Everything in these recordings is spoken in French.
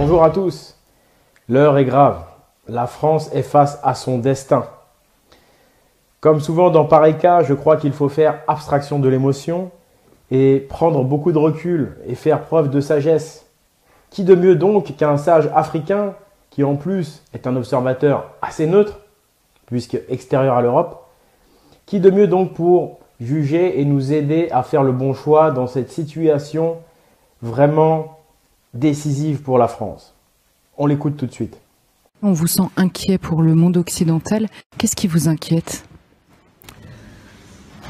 Bonjour à tous. L'heure est grave. La France est face à son destin. Comme souvent dans pareil cas, je crois qu'il faut faire abstraction de l'émotion et prendre beaucoup de recul et faire preuve de sagesse. Qui de mieux donc qu'un sage africain qui en plus est un observateur assez neutre, puisque extérieur à l'Europe, qui de mieux donc pour juger et nous aider à faire le bon choix dans cette situation vraiment décisive pour la France. On l'écoute tout de suite. On vous sent inquiet pour le monde occidental. Qu'est-ce qui vous inquiète?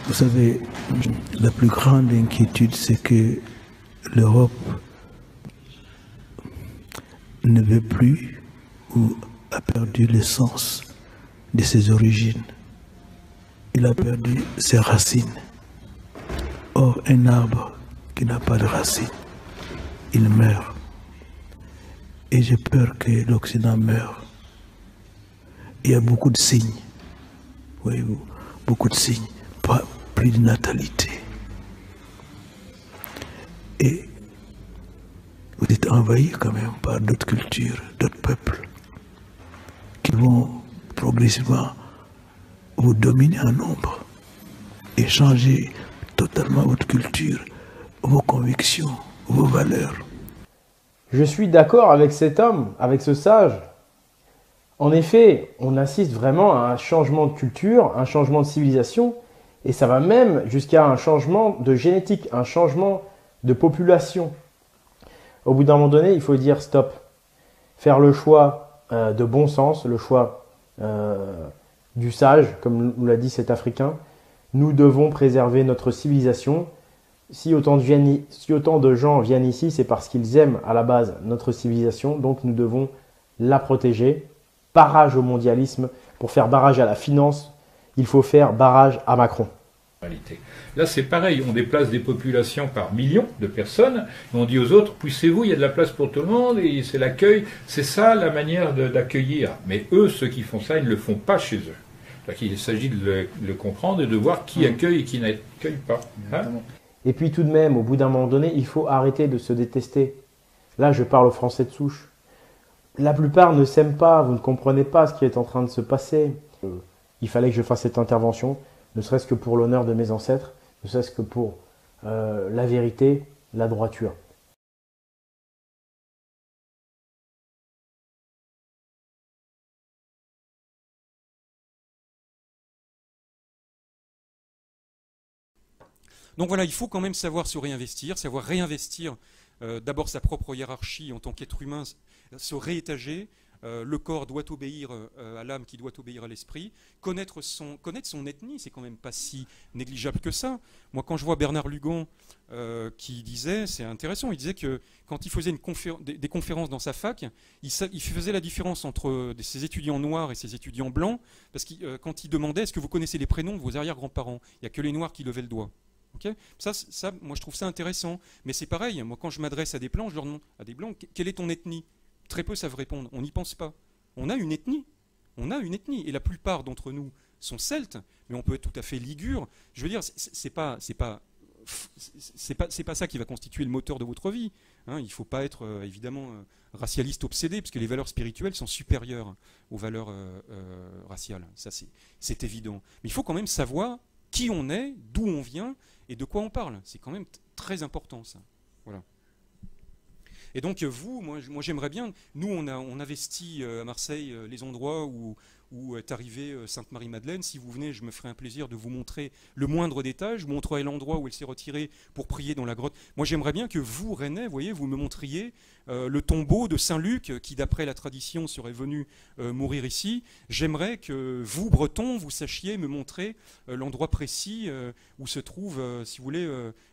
Vous savez, la plus grande inquiétude, c'est que l'Europe ne veut plus ou a perdu le sens de ses origines. Il a perdu ses racines. Or, un arbre qui n'a pas de racines, il meurt. Et j'ai peur que l'Occident meure. Il y a beaucoup de signes. Voyez-vous, beaucoup de signes. Pas plus de natalité. Et vous êtes envahi quand même par d'autres cultures, d'autres peuples qui vont progressivement vous dominer en nombre et changer totalement votre culture, vos convictions, vos valeurs. Je suis d'accord avec cet homme, avec ce sage. En effet, on assiste vraiment à un changement de culture, un changement de civilisation, et ça va même jusqu'à un changement de génétique, un changement de population. Au bout d'un moment donné, il faut dire stop. Faire le choix de bon sens, le choix du sage, comme nous l'a dit cet Africain. Nous devons préserver notre civilisation. Si autant de gens viennent ici, c'est parce qu'ils aiment à la base notre civilisation. Donc nous devons la protéger. Barrage au mondialisme. Pour faire barrage à la finance, il faut faire barrage à Macron. Là, c'est pareil, on déplace des populations par millions de personnes, et on dit aux autres, poussez-vous, il y a de la place pour tout le monde, et c'est l'accueil, c'est ça la manière d'accueillir. Mais eux, ceux qui font ça, ils ne le font pas chez eux. Donc il s'agit de le comprendre et de voir qui accueille et qui n'accueille pas. Hein? Et puis tout de même, au bout d'un moment donné, il faut arrêter de se détester. Là, je parle aux Français de souche. La plupart ne s'aiment pas, vous ne comprenez pas ce qui est en train de se passer. Il fallait que je fasse cette intervention, ne serait-ce que pour l'honneur de mes ancêtres, ne serait-ce que pour la vérité, la droiture. Donc voilà, il faut quand même savoir se réinvestir, savoir réinvestir d'abord sa propre hiérarchie en tant qu'être humain, se réétager. Le corps doit obéir à l'âme qui doit obéir à l'esprit. Connaître son ethnie, c'est quand même pas si négligeable que ça. Moi, quand je vois Bernard Lugon qui disait, c'est intéressant, il disait que quand il faisait des conférences dans sa fac, il faisait la différence entre ses étudiants noirs et ses étudiants blancs, parce que quand il demandait, est-ce que vous connaissez les prénoms de vos arrière-grands-parents? Il n'y a que les noirs qui levaient le doigt. Okay, ça, moi, je trouve ça intéressant. Mais c'est pareil, moi, quand je m'adresse à des blancs, je leur demande à des blancs, quelle est ton ethnie? Très peu savent répondre. On n'y pense pas. On a une ethnie. On a une ethnie. Et la plupart d'entre nous sont celtes, mais on peut être tout à fait ligure. Je veux dire, c'est pas ça qui va constituer le moteur de votre vie. Hein, il ne faut pas être évidemment racialiste obsédé, parce que les valeurs spirituelles sont supérieures aux valeurs raciales. Ça, c'est évident. Mais il faut quand même savoir qui on est, d'où on vient et de quoi on parle. C'est quand même très important, ça. Voilà. Et donc vous, moi j'aimerais bien, nous on investit à Marseille les endroits où est arrivée Sainte-Marie-Madeleine. Si vous venez, je me ferai un plaisir de vous montrer le moindre détail. Je vous montrerai l'endroit où elle s'est retirée pour prier dans la grotte. Moi j'aimerais bien que vous, Rennais, voyez, vous me montriez le tombeau de Saint-Luc qui, d'après la tradition, serait venu mourir ici. J'aimerais que vous, Bretons, vous sachiez me montrer l'endroit précis où se trouve, si vous voulez,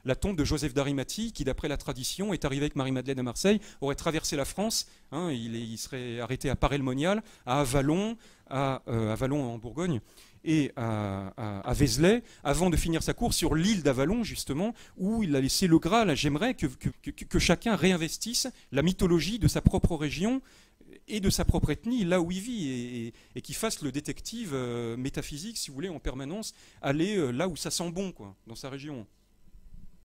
la tombe de Joseph d'Arimathie, qui, d'après la tradition, est arrivé avec Marie-Madeleine à Marseille, aurait traversé la France. Hein, il serait arrêté à Paray-le-Monial, à Avallon, en Bourgogne, et à Vézelay, avant de finir sa course sur l'île d'Avallon, justement, où il a laissé le Graal. J'aimerais que chacun réinvestisse la mythologie de sa propre région et de sa propre ethnie, là où il vit, et qu'il fasse le détective métaphysique, si vous voulez, en permanence, aller là où ça sent bon, quoi, dans sa région.